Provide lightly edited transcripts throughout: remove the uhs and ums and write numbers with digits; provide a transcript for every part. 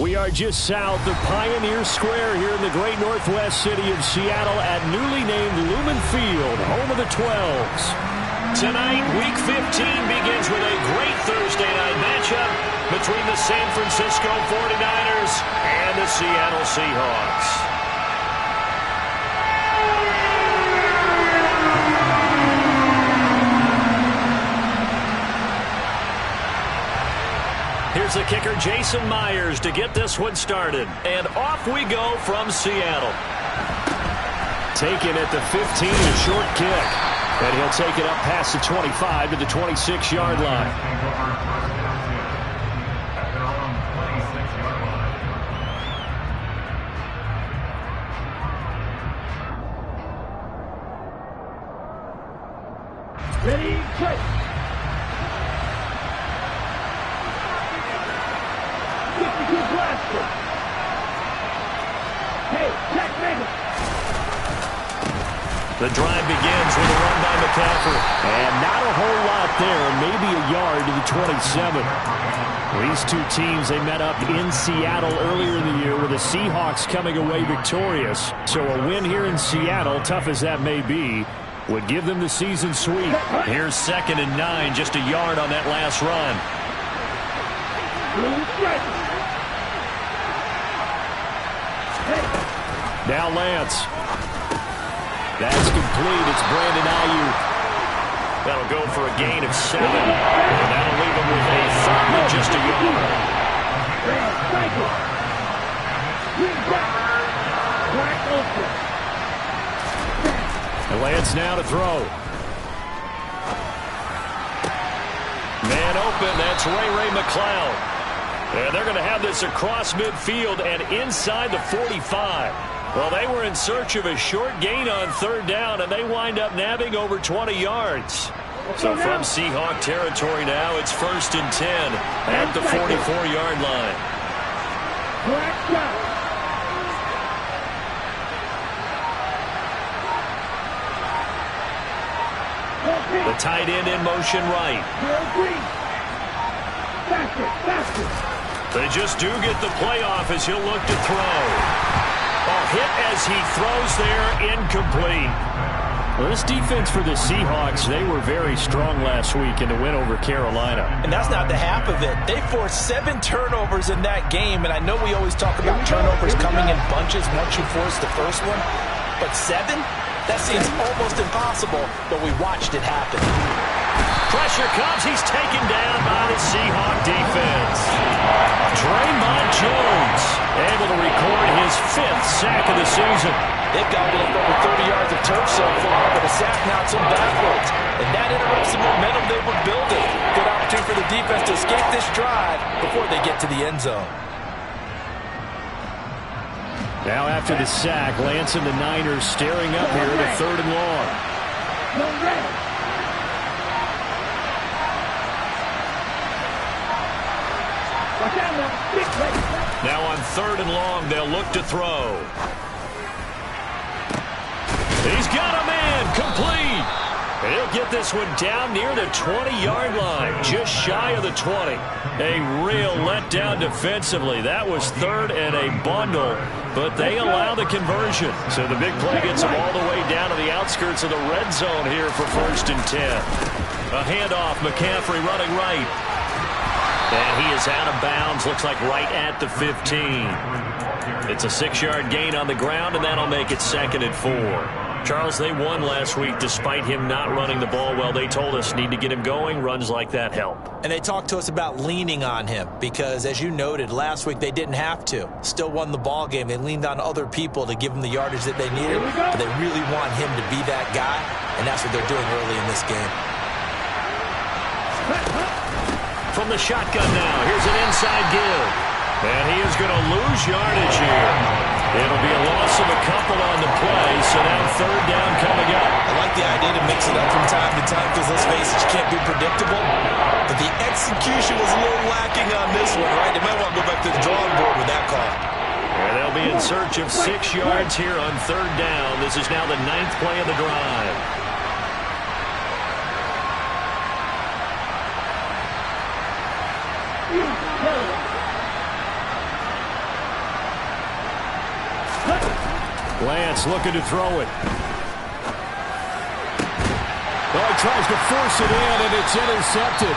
We are just south of Pioneer Square here in the great northwest city of Seattle at newly named Lumen Field, home of the 12s. Tonight, Week 15 begins with a great Thursday night matchup between the San Francisco 49ers and the Seattle Seahawks. Here's the kicker, Jason Myers, to get this one started. And off we go from Seattle. Taken at the 15, a short kick. And he'll take it up past the 25 to the 26-yard line. Ready, play. The drive begins with a run by McCaffrey. And not a whole lot there, maybe a yard to the 27. These two teams, they met up in Seattle earlier in the year with the Seahawks coming away victorious. So a win here in Seattle, tough as that may be, would give them the season sweep. Here's 2nd and 9, just a yard on that last run. Now Lance. That's complete. It's Brandon Ayuk. That'll go for a gain of 7. And that'll leave him with a 3rd and just a yard. And Lance now to throw. Man open. That's Ray McCloud. And they're going to have this across midfield and inside the 45. Well, they were in search of a short gain on 3rd down, and they wind up nabbing over 20 yards. So from Seahawk territory now, it's 1st and 10 at the 44-yard line. The tight end in motion right. They just do get the playoff as he'll look to throw. Hit as he throws there, incomplete. Well, this defense for the Seahawks, they were very strong last week in the win over Carolina. And that's not the half of it. They forced 7 turnovers in that game, and I know we always talk about turnovers coming in bunches once you force the first one, but 7? That seems almost impossible, but we watched it happen. Pressure comes. He's taken down by the Seahawk defense. Draymond Jones able to record his 5th sack of the season. They've got over 30 yards of turf so far, but a sack knocks them backwards. And that interrupts the momentum they were building. Good opportunity for the defense to escape this drive before they get to the end zone. Now after the sack, Lance and the Niners staring up here at 3rd and long. Now on 3rd and long, they'll look to throw. He's got a man, complete. He'll get this one down near the 20-yard line, just shy of the 20. A real letdown defensively. That was 3rd and a bundle, but they allow the conversion. So the big play gets them all the way down to the outskirts of the red zone here for 1st and 10. A handoff, McCaffrey running right. And he is out of bounds, looks like right at the 15. It's a 6-yard gain on the ground, and that'll make it 2nd and 4. Charles, they won last week despite him not running the ball well. They told us need to get him going. Runs like that help. And they talked to us about leaning on him because, as you noted, last week they didn't have to. Still won the ball game. They leaned on other people to give them the yardage that they needed, but they really want him to be that guy, and that's what they're doing early in this game. From the shotgun now, here's an inside give. And he is going to lose yardage here. It'll be a loss of a couple on the play, so now 3rd down coming up. I like the idea to mix it up from time to time because, let's face it, you can't be predictable. But the execution was a little lacking on this one, right? They might want to go back to the drawing board with that call. And they'll be in search of 6 yards here on 3rd down. This is now the 9th play of the drive. Lance looking to throw it. Oh, he tries to force it in, and it's intercepted.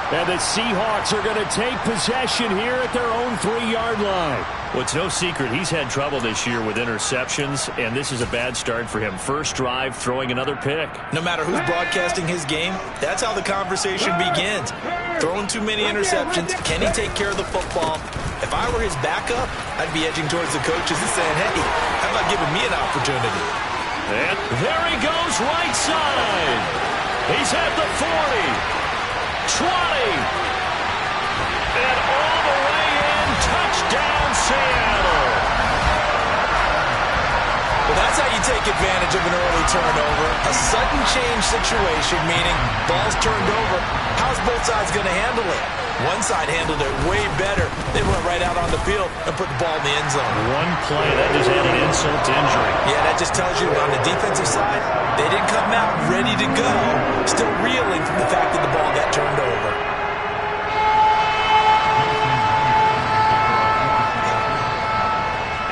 And the Seahawks are going to take possession here at their own 3-yard line. Well, it's no secret he's had trouble this year with interceptions, and this is a bad start for him. First drive, throwing another pick. No matter who's broadcasting his game, that's how the conversation begins. Throwing too many interceptions. Can he take care of the football? If I were his backup, I'd be edging towards the coaches and saying, hey, how about giving me an opportunity? And there he goes, right side. He's at the 40. 20. And all the way in, touchdown Seattle. Well, that's how you take advantage of an early turnover. A sudden change situation, meaning ball's turned over. How's both sides going to handle it? One side handled it way better. They went right out on the field and put the ball in the end zone. One play, that just added insult to injury. Yeah, that just tells you on the defensive side, they didn't come out ready to go, still reeling from the fact that the ball got turned over.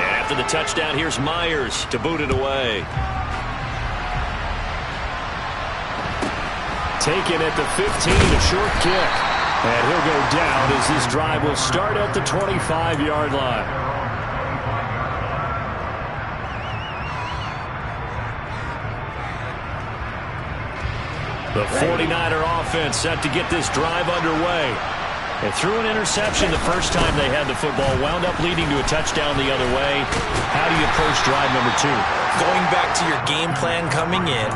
And after the touchdown, here's Myers to boot it away. Taken at the 15, a short kick. And he'll go down as this drive will start at the 25-yard line. The 49er offense set to get this drive underway. And threw an interception the first time they had the football, wound up leading to a touchdown the other way. How do you approach drive number 2? Going back to your game plan coming in,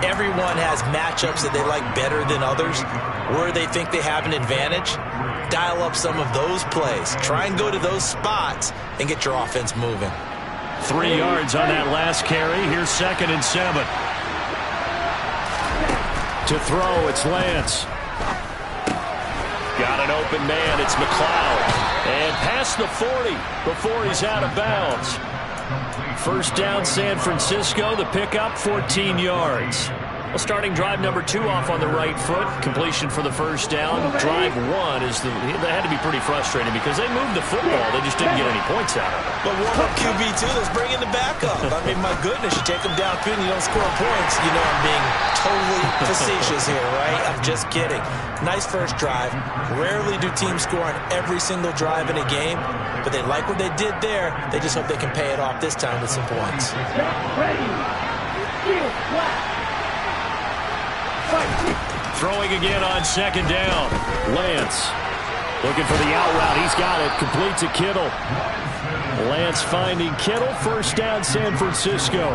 everyone has matchups that they like better than others, where they think they have an advantage. Dial up some of those plays. Try and go to those spots and get your offense moving. 3 yards on that last carry. Here's 2nd and 7. To throw, it's Lance. Got an open man, it's McLeod. And past the 40 before he's out of bounds. First down, San Francisco. The pickup, 14 yards. Well, starting drive number 2 off on the right foot. Completion for the first down. Drive 1 is they had to be pretty frustrating because they moved the football. They just didn't get any points out of it. But warm-up QB2, let's bring in the backup. I mean, my goodness, you take them downfield and you don't score points. You know I'm being totally facetious here, right? I'm just kidding. Nice first drive. Rarely do teams score on every single drive in a game, but they like what they did there. They just hope they can pay it off this time with some points. Throwing again on 2nd down. Lance looking for the out route. He's got it. Complete to Kittle. Lance finding Kittle. First down, San Francisco.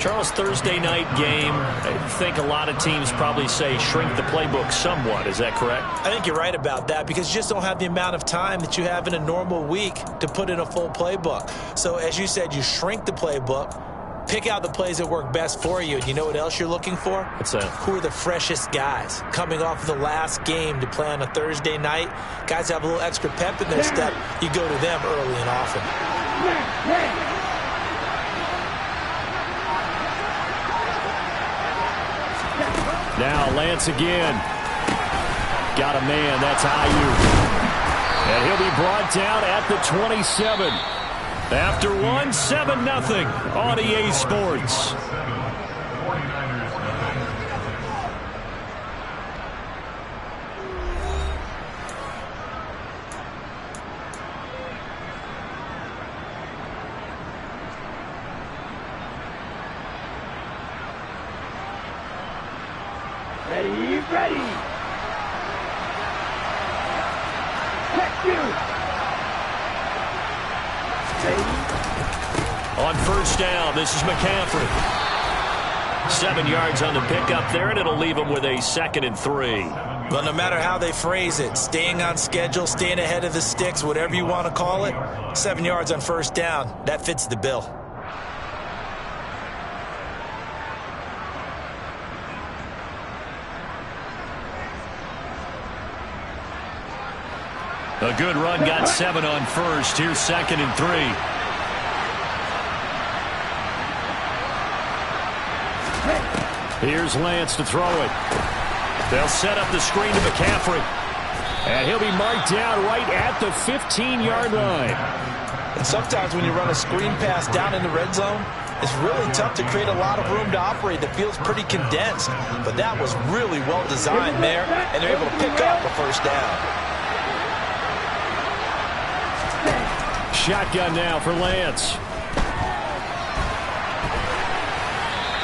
Charles, Thursday night game. I think a lot of teams probably say shrink the playbook somewhat. Is that correct? I think you're right about that because you just don't have the amount of time that you have in a normal week to put in a full playbook. So as you said, you shrink the playbook. Pick out the plays that work best for you. And you know what else you're looking for? What's that? Who are the freshest guys? Coming off of the last game to play on a Thursday night, guys have a little extra pep in their step. You go to them early and often. Now Lance again. Got a man. That's Ayuk. And he'll be brought down at the 27. After 7-0 on EA Sports. Ready. Check you. On first down, this is McCaffrey. 7 yards on the pickup there, and it'll leave him with a 2nd and 3. Well, no matter how they phrase it, staying on schedule, staying ahead of the sticks, whatever you want to call it, 7 yards on first down, that fits the bill. A good run, got 7 on first. Here's 2nd and 3. Here's Lance to throw it. They'll set up the screen to McCaffrey. And he'll be marked down right at the 15-yard line. And sometimes when you run a screen pass down in the red zone, it's really tough to create a lot of room to operate that feels pretty condensed. But that was really well designed there, and they're able to pick up a first down. Shotgun now for Lance.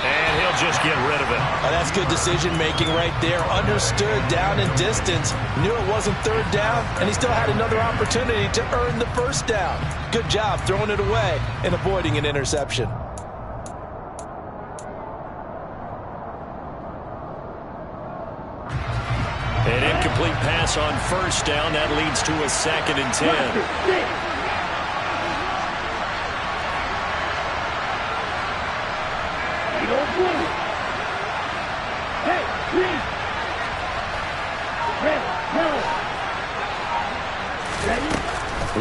And he'll just get rid of it. Oh, that's good decision-making right there. Understood down and distance. Knew it wasn't third down, and he still had another opportunity to earn the first down. Good job throwing it away and avoiding an interception. An incomplete pass on first down. That leads to a 2nd and 10.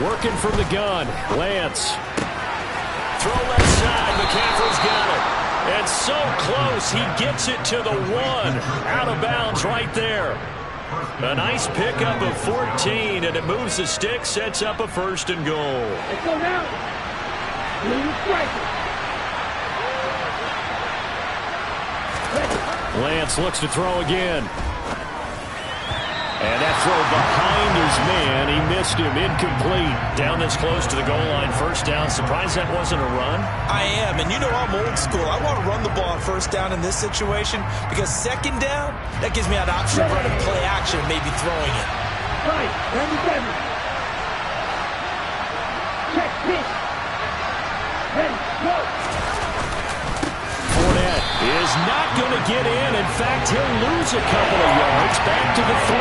Working from the gun. Lance. Throw left side. McCaffrey's got it. And so close. He gets it to the 1. Out of bounds right there. A nice pickup of 14, and it moves the stick, sets up a 1st and goal. Let's go now. Lance looks to throw again. And that throw behind his man. He missed him. Incomplete. Down this close to the goal line. First down. Surprised that wasn't a run? I am. And you know I'm old school. I want to run the ball on first down in this situation because second down, that gives me an option of running play action, maybe throwing it. Right. Check pitch. Ready. Go. Fournette is not going to get in. In fact, he'll lose a couple of yards. Back to the 3.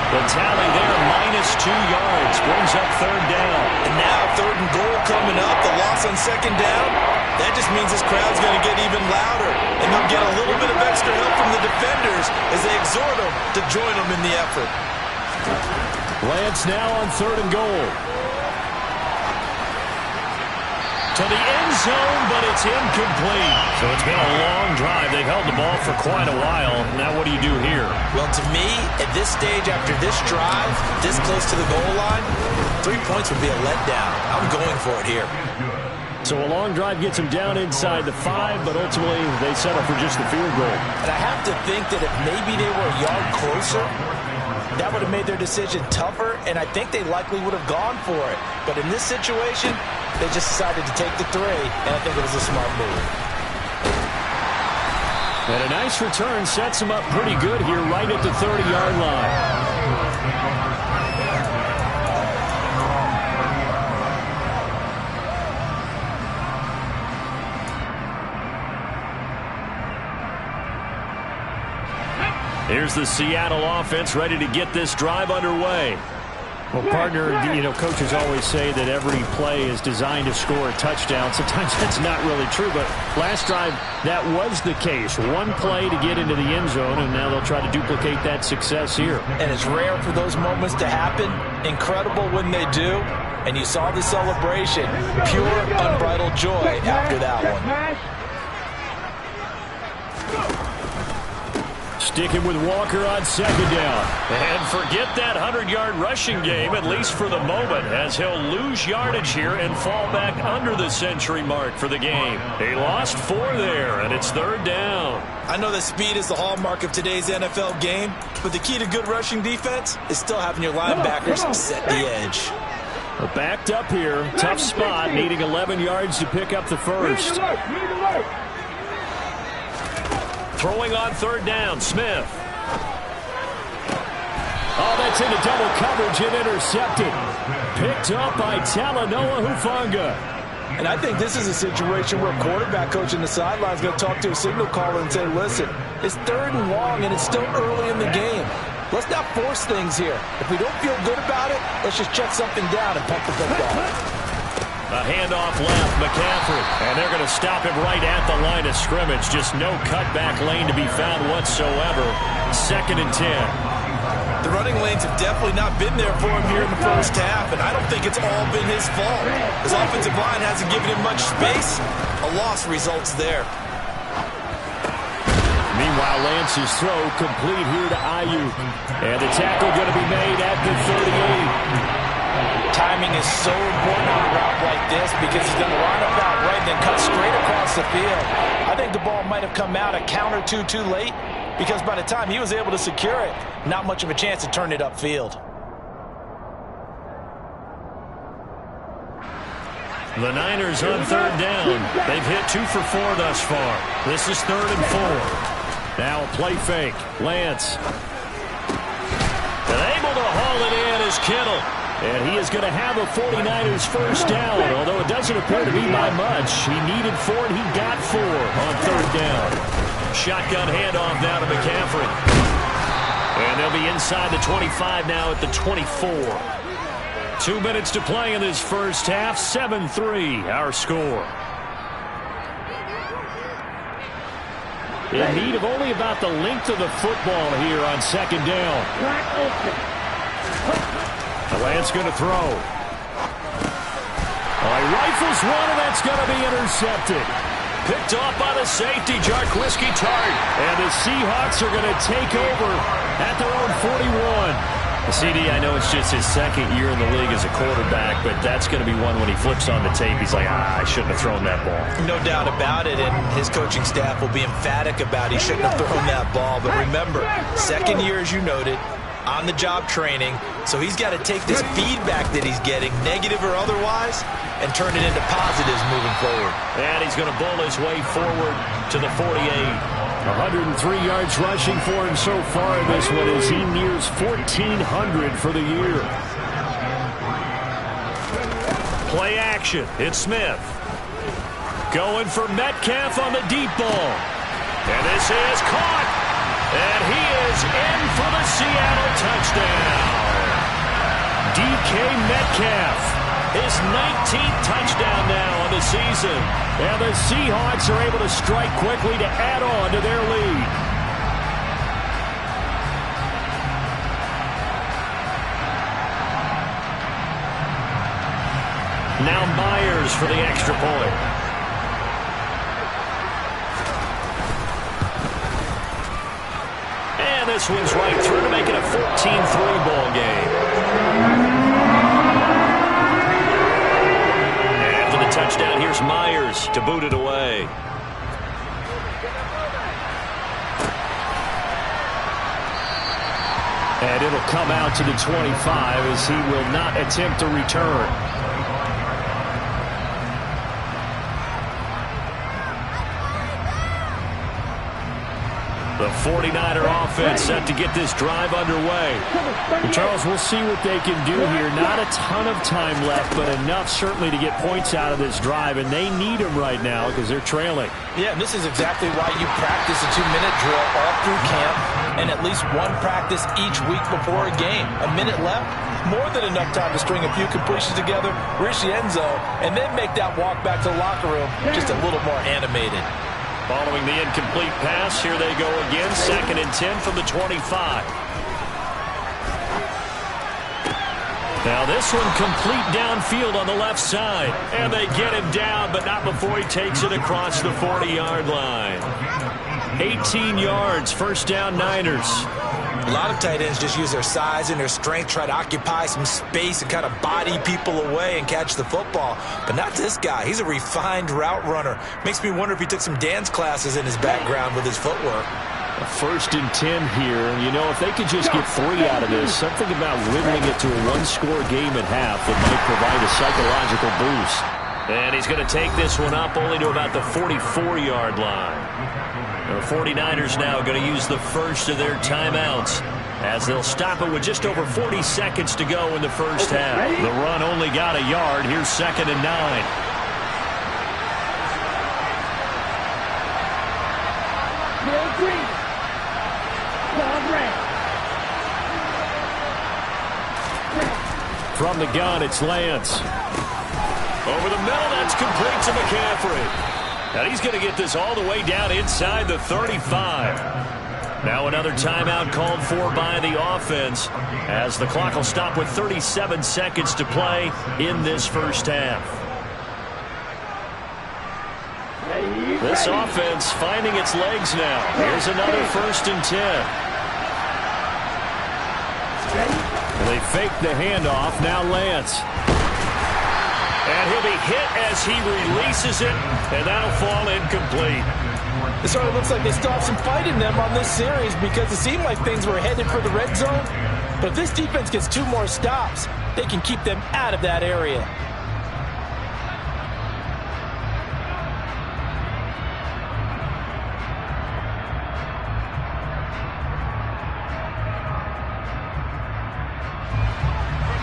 The tally there, -2 yards. Brings up 3rd down. And now 3rd and goal coming up. The loss on 2nd down. That just means this crowd's going to get even louder. And they'll get a little bit of extra help from the defenders as they exhort them to join them in the effort. Lance now on 3rd and goal. To the end zone, but it's incomplete. So it's been a long drive. They've held the ball for quite a while. Now what do you do here? Well, to me, at this stage, after this drive, this close to the goal line, 3 points would be a letdown. I'm going for it here. So a long drive gets them down inside the 5, but ultimately they settle for just the field goal. And I have to think that if maybe they were a yard closer, that would have made their decision tougher, and I think they likely would have gone for it. But in this situation, they just decided to take the 3, and I think it was a smart move. And a nice return sets them up pretty good here right at the 30-yard line. Here's the Seattle offense ready to get this drive underway. Well, partner, you know, coaches always say that every play is designed to score a touchdown. Sometimes that's not really true, but last drive, that was the case. One play to get into the end zone, and now they'll try to duplicate that success here. And it's rare for those moments to happen. Incredible when they do. And you saw the celebration. Pure, unbridled joy after that one. Sticking with Walker on 2nd down. And forget that 100-yard rushing game, at least for the moment, as he'll lose yardage here and fall back under the century mark for the game. He lost 4 there, and it's 3rd down. I know that speed is the hallmark of today's NFL game, but the key to good rushing defense is still having your linebackers set the edge. Backed up here, tough spot, needing 11 yards to pick up the first. Throwing on 3rd down, Smith. Oh, that's into double coverage and intercepted. Picked up by Talanoa Hufanga. And I think this is a situation where a quarterback coach in the sideline is going to talk to a signal caller and say, listen, it's 3rd and long and it's still early in the game. Let's not force things here. If we don't feel good about it, let's just check something down and pump the football. A handoff left, McCaffrey. And they're going to stop him right at the line of scrimmage. Just no cutback lane to be found whatsoever. 2nd and 10. The running lanes have definitely not been there for him here in the first half, and I don't think it's all been his fault. His offensive line hasn't given him much space. A loss results there. Meanwhile, Lance's throw complete here to Ayuk. And the tackle going to be made at the 38. Timing is so important on the route this because he's going to line up out right and then cut straight across the field. I think the ball might have come out a count or two too late because by the time he was able to secure it, not much of a chance to turn it upfield. The Niners on third down. They've hit 2 for 4 thus far. This is 3rd and 4. Now a play fake. Lance. And able to haul it in is Kittle. And he is going to have a 49ers first down, although it doesn't appear to be by much. He needed 4, and he got 4 on third down. Shotgun handoff now to McCaffrey. And they'll be inside the 25 now at the 24. 2 minutes to play in this first half. 7-3 our score. In need of only about the length of the football here on second down. Lance going to throw. He rifles one, and that's going to be intercepted. Picked off by the safety, Jarquiski Tart. And the Seahawks are going to take over at their own 41. CD, I know it's just his second year in the league as a quarterback, but that's going to be one when he flips on the tape. He's like, I shouldn't have thrown that ball. No doubt about it, and his coaching staff will be emphatic about he shouldn't have thrown that ball. But remember, second year, as you noted, on-the-job training, so he's got to take this feedback that he's getting, negative or otherwise, and turn it into positives moving forward. And he's going to bowl his way forward to the 48. 103 yards rushing for him so far in this one as he nears 1,400 for the year. Play action. It's Smith. Going for Metcalf on the deep ball. And this is caught. And he is in for the Seattle touchdown. DK Metcalf. His 19th touchdown now on the season. And the Seahawks are able to strike quickly to add on to their lead. Now Myers for the extra point. And this one's right through to make it a 14-3 ball game. Touchdown. Here's Myers to boot it away. And it'll come out to the 25 as he will not attempt to return. The 49er offense set to get this drive underway. And Charles, we'll see what they can do here. Not a ton of time left, but enough certainly to get points out of this drive, and they need them right now because they're trailing. Yeah, and this is exactly why you practice a 2-minute drill all through camp and at least one practice each week before a game. A minute left, more than enough time to string a few completions together, reach the end zone, and then make that walk back to the locker room just a little more animated. Following the incomplete pass, here they go again. 2nd and 10 from the 25. Now this one complete downfield on the left side. And they get him down, but not before he takes it across the 40-yard line. 18 yards, first down Niners. A lot of tight ends just use their size and their strength, try to occupy some space and kind of body people away and catch the football. But not this guy. He's a refined route runner. Makes me wonder if he took some dance classes in his background with his footwork. A 1st and 10 here. And, you know, if they could just get 3 out of this, something about whittling it to a 1-score game at half that might provide a psychological boost. And he's going to take this one up only to about the 44-yard line. The 49ers now going to use the first of their timeouts as they'll stop it with just over 40 seconds to go in the first half. The run only got a yard. Here's 2nd and 9. From the gun, it's Lance. Over the middle, that's complete to McCaffrey. Now he's going to get this all the way down inside the 35. Now another timeout called for by the offense as the clock will stop with 37 seconds to play in this first half. This offense finding its legs now. Here's another 1st and 10. They fake the handoff. Now Lance. And He'll be hit as he releases it, and that'll fall incomplete. It certainly looks like they still have some fight in them on this series because it seemed like things were headed for the red zone. But if this defense gets 2 more stops, they can keep them out of that area.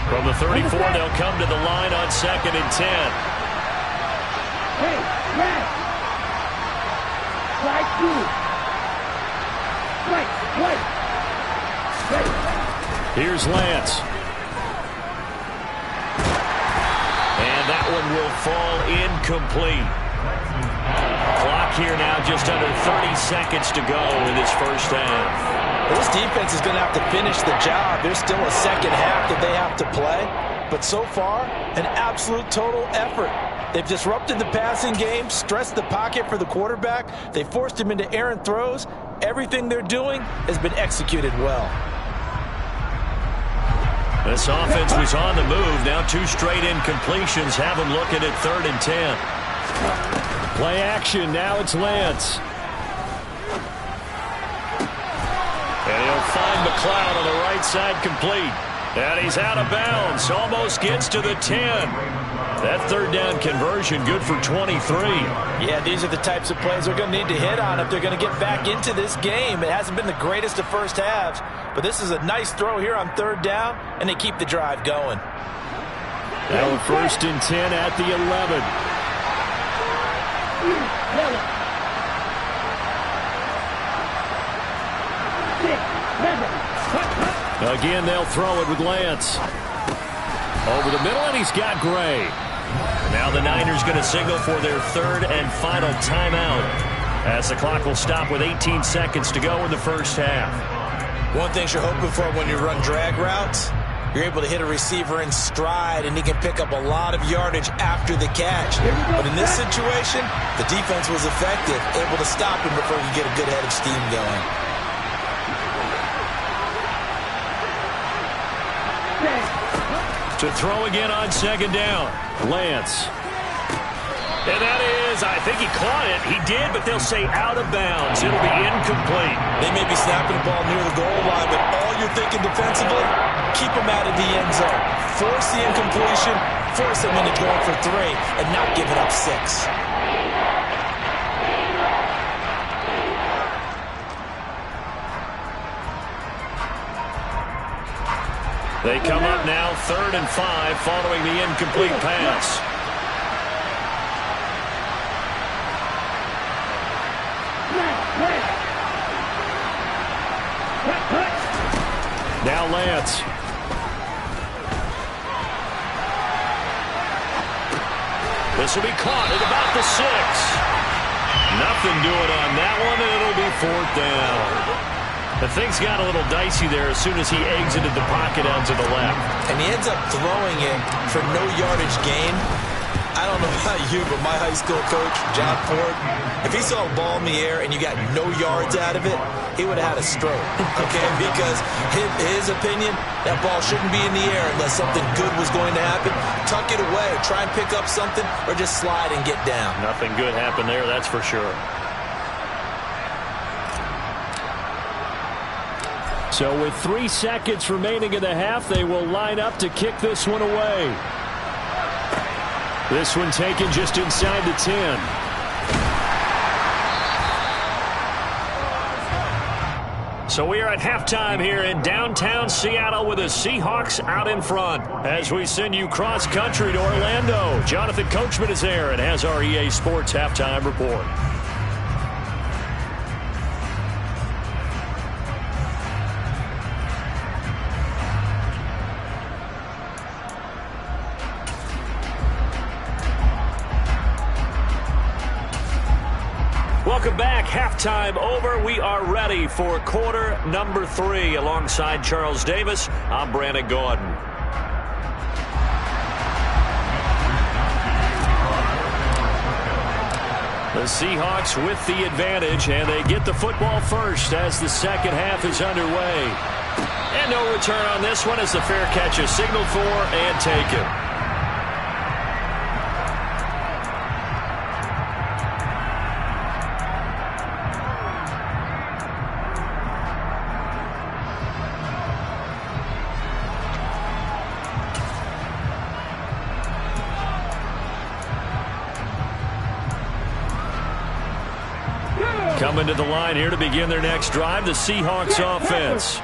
From the 34, they'll come to the line on 2nd and 10. Hey, Red! Slide through! Right! Here's Lance. And that one will fall incomplete. Clock here now just under 30 seconds to go in this first half. This defense is going to have to finish the job. There's still a second half that they have to play. But so far, an absolute total effort. They've disrupted the passing game, stressed the pocket for the quarterback. They forced him into errant throws. Everything they're doing has been executed well. This offense was on the move. Now 2 straight incompletions have them looking at 3rd and 10. Play action. Now it's Lance. And he'll find McLeod on the right side complete. And he's out of bounds. Almost gets to the 10. That 3rd down conversion good for 23. Yeah, these are the types of plays they're going to need to hit on if they're going to get back into this game. It hasn't been the greatest of first halves, but this is a nice throw here on 3rd down, and they keep the drive going. Now 1st and 10 at the 11. Again, they'll throw it with Lance. Over the middle, and he's got Gray. Now the Niners going to signal for their 3rd and final timeout as the clock will stop with 18 seconds to go in the first half. One thing you're hoping for when you run drag routes, you're able to hit a receiver in stride, and he can pick up a lot of yardage after the catch. But in this situation, the defense was effective, able to stop him before he could get a good head of steam going. To throw again on 2nd down. Lance. And that is, I think he caught it. He did, but they'll say out of bounds. It'll be incomplete. They may be snapping the ball near the goal line, but all you're thinking defensively, keep them out of the end zone. Force the incompletion, force them into going for 3, and not giving up 6. They come up now 3rd and 5 following the incomplete pass. Now Lance. This will be caught at about the 6. Nothing doing on that one, and it'll be 4th down. The things got a little dicey there as soon as he exited the pocket out to the left. And he ends up throwing it for no yardage gain. I don't know about you, but my high school coach, John Ford, if he saw a ball in the air and you got no yards out of it, he would have had a stroke, okay? Because his opinion, that ball shouldn't be in the air unless something good was going to happen. Tuck it away, try and pick up something, or just slide and get down. Nothing good happened there, that's for sure. So with 3 seconds remaining in the half, they will line up to kick this one away. This one taken just inside the 10. So we are at halftime here in downtown Seattle with the Seahawks out in front. As we send you cross-country to Orlando, Jonathan Coachman is there and has our EA Sports halftime report. Welcome back. Halftime over. We are ready for quarter number 3. Alongside Charles Davis, I'm Brandon Gordon. The Seahawks with the advantage, and they get the football first as the second half is underway. And no return on this one as the fair catch is signaled for and taken. Coming to the line here to begin their next drive, the Seahawks offense.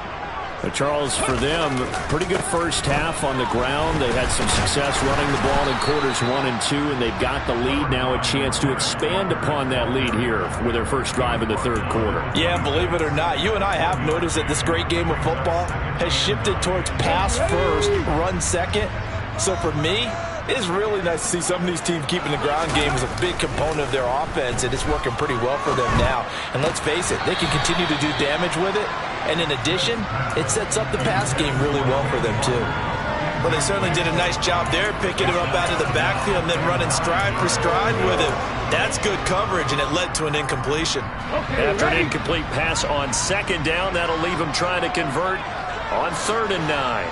Charles, for them, pretty good first half on the ground. They had some success running the ball in quarters 1 and 2, and they've got the lead now, a chance to expand upon that lead here with their first drive in the third quarter. Yeah, believe it or not, you and I have noticed that this great game of football has shifted towards pass first, run second. So for me, it is really nice to see some of these teams keeping the ground game as a big component of their offense, and it's working pretty well for them now. And let's face it, they can continue to do damage with it. And in addition, it sets up the pass game really well for them, too. Well, they certainly did a nice job there, picking him up out of the backfield and then running stride for stride with him. That's good coverage, and it led to an incompletion. After an incomplete pass on second down, that'll leave him trying to convert on 3rd and 9.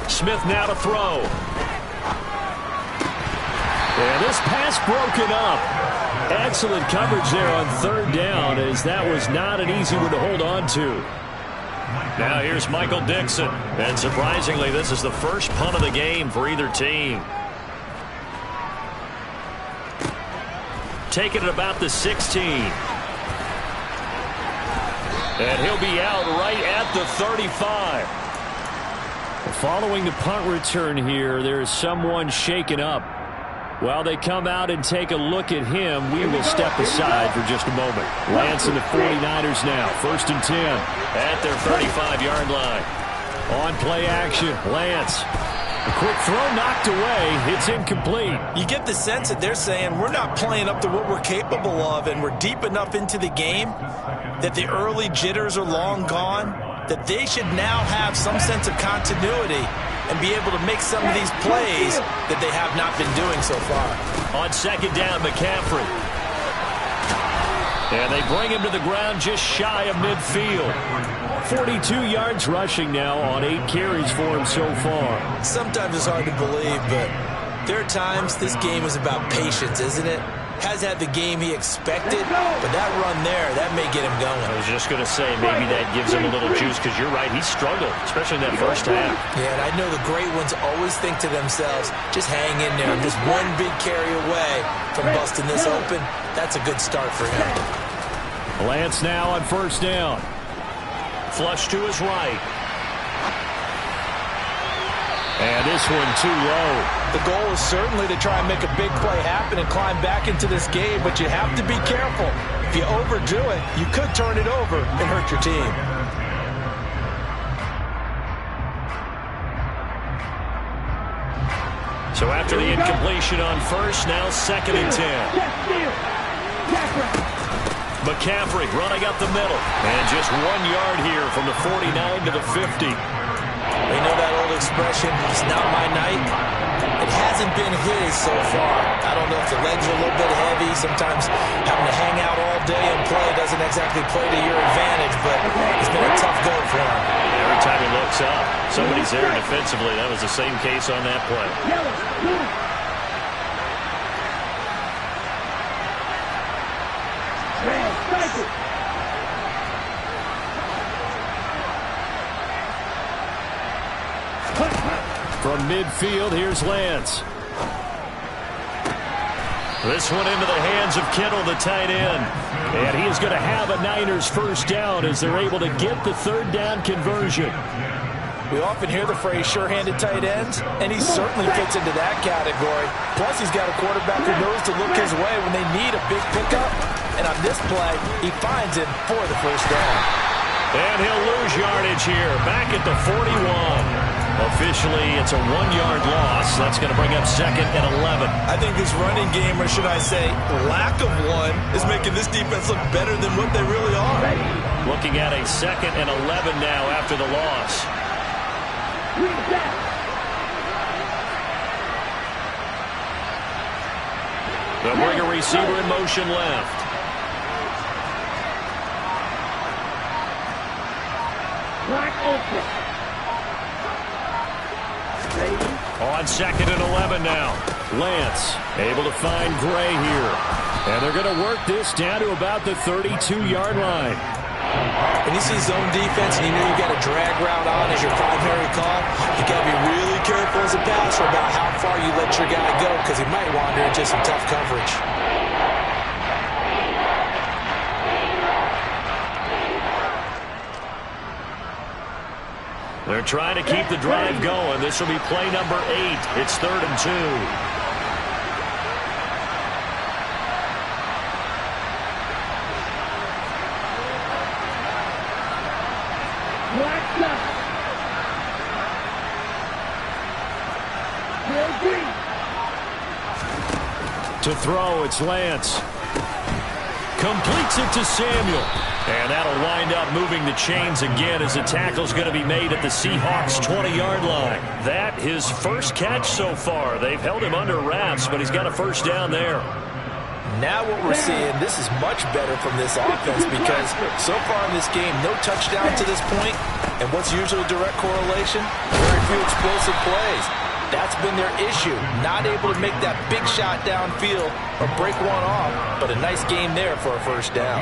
Smith now to throw. And this pass broken up. Excellent coverage there on 3rd down, as that was not an easy one to hold on to. Now here's Michael Dixon. And surprisingly, this is the first punt of the game for either team. Taking it about the 16. And he'll be out right at the 35. Following the punt return here, there is someone shaken up. While they come out and take a look at him, we will step aside for just a moment. Lance and the 49ers now. 1st and 10 at their 35-yard line. On play action, Lance. A quick throw knocked away. It's incomplete. You get the sense that they're saying we're not playing up to what we're capable of, and we're deep enough into the game that the early jitters are long gone, that they should now have some sense of continuity and be able to make some of these plays that they have not been doing so far. On 2nd down, McCaffrey. And they bring him to the ground just shy of midfield. 42 yards rushing now on 8 carries for him so far. Sometimes it's hard to believe, but there are times this game is about patience, isn't it? Has had the game he expected, but that run there, that may get him going. I was just going to say, maybe that gives him a little juice, because you're right, he struggled, especially in that first half. Yeah, and I know the great ones always think to themselves, just hang in there. Just one big carry away from busting this open. That's a good start for him. Lance now on 1st down. Flush to his right. And this one too low. The goal is certainly to try and make a big play happen and climb back into this game, but you have to be careful. If you overdo it, you could turn it over and hurt your team. So after the incompletion on 1st, now 2nd and 10. McCaffrey running up the middle. And just 1 yard here from the 49 to the 50. You know that old expression, it's not my night? It hasn't been his so far. I don't know if the legs are a little bit heavy. Sometimes having to hang out all day and play doesn't exactly play to your advantage, but it's been a tough go for him. Every time he looks up, somebody's there defensively. That was the same case on that play. From midfield, here's Lance. This one into the hands of Kittle, the tight end. And he is going to have a Niners first down as they're able to get the 3rd down conversion. We often hear the phrase sure-handed tight ends, and he certainly fits into that category. Plus, he's got a quarterback who knows to look his way when they need a big pickup. And on this play, he finds him for the first down. And he'll lose yardage here, back at the 41. Officially, it's a 1-yard loss. That's going to bring up 2nd and 11. I think this running game, or should I say lack of one, is making this defense look better than what they really are. Looking at a 2nd and 11 now after the loss. They'll bring a receiver in motion left. Black open. On 2nd and 11 now. Lance able to find Gray here. And they're going to work this down to about the 32-yard line. When you see zone defense and you know you've got a drag route on as your primary call, you got to be really careful careful as a passer about how far you let your guy go because he might wander into some tough coverage. They're trying to keep the drive going. This will be play number 8. It's 3rd and 2. To throw, it's Lance. Completes it to Samuel. And that'll wind up moving the chains again as the tackle's going to be made at the Seahawks' 20-yard line. That his first catch so far. They've held him under wraps, but he's got a first down there. Now what we're seeing, this is much better from this offense because so far in this game, no touchdown to this point. And what's usually a direct correlation? Very few explosive plays. That's been their issue. Not able to make that big shot downfield or break one off, but a nice game there for a first down.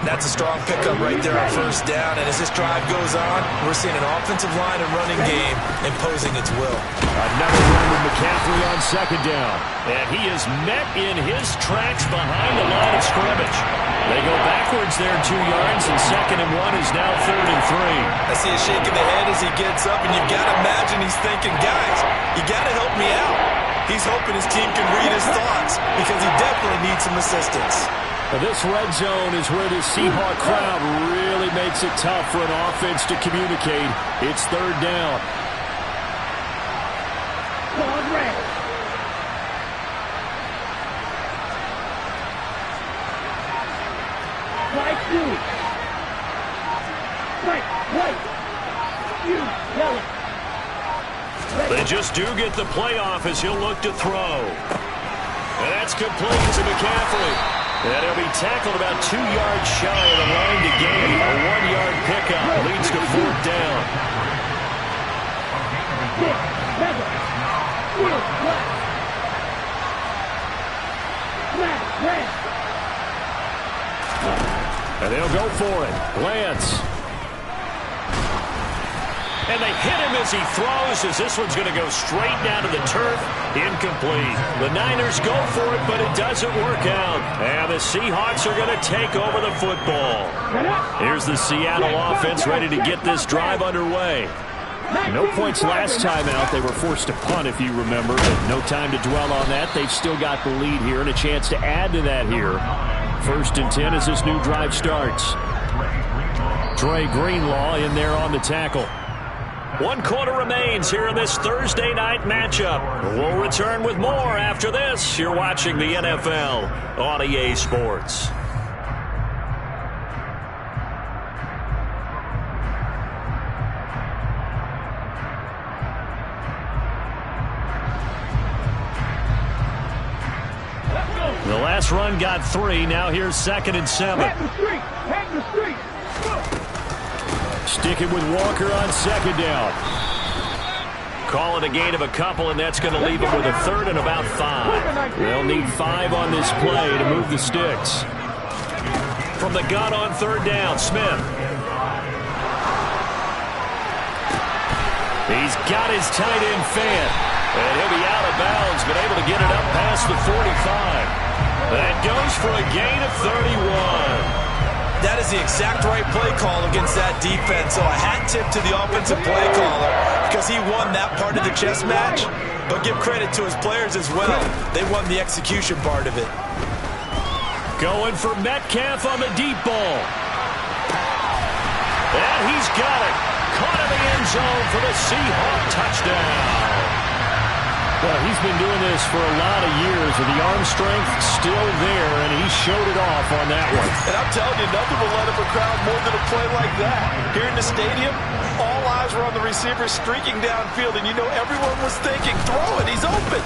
That's a strong pickup right there on first down. And as this drive goes on, we're seeing an offensive line and running game imposing its will. Another run with McCaffrey on second down. And he is met in his tracks behind the line of scrimmage. They go backwards there 2 yards, and 2nd and 1 is now 3rd and 3. I see a shake of the head as he gets up, and you've got to imagine he's thinking, guys, you got to help me out. He's hoping his team can read his thoughts because he definitely needs some assistance. Now this red zone is where the Seahawk crowd really makes it tough for an offense to communicate. It's 3rd down. They just do get the playoff as he'll look to throw. And that's complete to McCaffrey. And he'll be tackled about 2 yards shy of the line to gain. A 1-yard pickup leads to 4th down. And they'll go for it. Lance. And they hit him as he throws, as this one's going to go straight down to the turf. Incomplete. The Niners go for it, but it doesn't work out. And the Seahawks are going to take over the football. Here's the Seattle offense ready to get this drive underway. No points last time out. They were forced to punt, if you remember, but no time to dwell on that. They've still got the lead here and a chance to add to that here. 1st and 10 as this new drive starts. Dre Greenlaw in there on the tackle. 1 quarter remains here in this Thursday night matchup. We'll return with more after this. You're watching the NFL on EA Sports. The last run got 3. Now here's 2nd and 7. Sticking with Walker on 2nd down. Call it a gain of a couple, and that's going to leave them with a 3rd and about 5. They'll need 5 on this play to move the sticks. From the gun on 3rd down, Smith. He's got his tight end Fant. And he'll be out of bounds, but able to get it up past the 45. That goes for a gain of 31. That is the exact right play call against that defense. So a hat tip to the offensive play caller because he won that part of the chess match. But give credit to his players as well. They won the execution part of it. Going for Metcalf on the deep ball. And he's got it. Caught in the end zone for the Seahawk touchdown. Well, he's been doing this for a lot of years, with the arm strength still there, and he showed it off on that one. And I'm telling you, nothing will light up a crowd more than a play like that. Here in the stadium, all eyes were on the receiver streaking downfield, and you know everyone was thinking, throw it, he's open.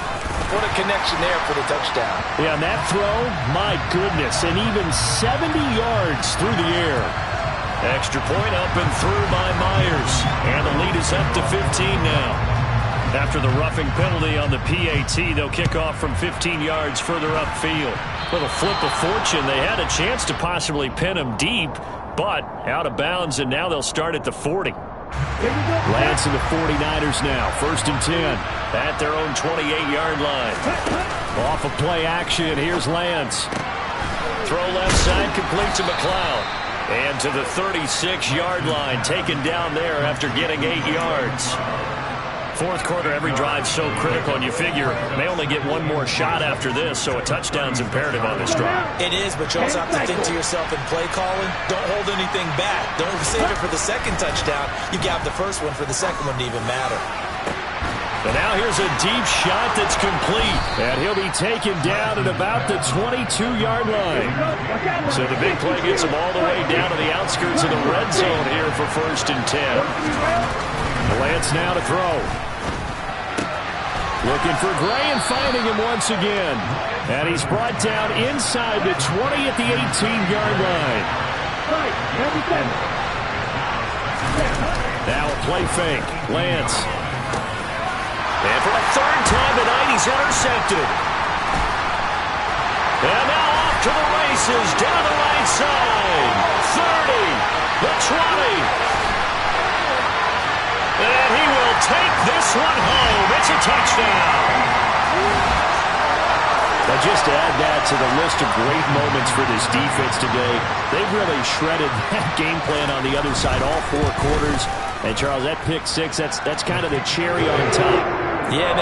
What a connection there for the touchdown. Yeah, and that throw, my goodness, and even 70 yards through the air. Extra point up and through by Myers, and the lead is up to 15 now. After the roughing penalty on the PAT, they'll kick off from 15 yards further upfield. Little flip of fortune. They had a chance to possibly pin him deep, but out of bounds, and now they'll start at the 40. Lance and the 49ers now. 1st and 10 at their own 28-yard line. Off of play action, here's Lance. Throw left side, complete to McLeod. And to the 36-yard line, taken down there after getting 8 yards. Fourth quarter, every drive so critical, and you figure may only get one more shot after this, so a touchdown's imperative on this drive. It is, but you also have to think to yourself in play calling, don't hold anything back. Don't save it for the second touchdown. You got the first one for the second one to even matter. And now here's a deep shot that's complete, and he'll be taken down at about the 22-yard line. So the big play gets him all the way down to the outskirts of the red zone here for 1st and 10. Lance now to throw. Looking for Gray and finding him once again. And he's brought down inside the 20 at the 18-yard line. Now a play fake. Lance. And for a third time tonight, he's intercepted. And now off to the races, down the right side. 30, the 20. And he will take this one home. It's a touchdown. Now just to add that to the list of great moments for this defense today, they've really shredded that game plan on the other side all 4 quarters. And, Charles, that pick six, that's kind of the cherry on top. Yeah, they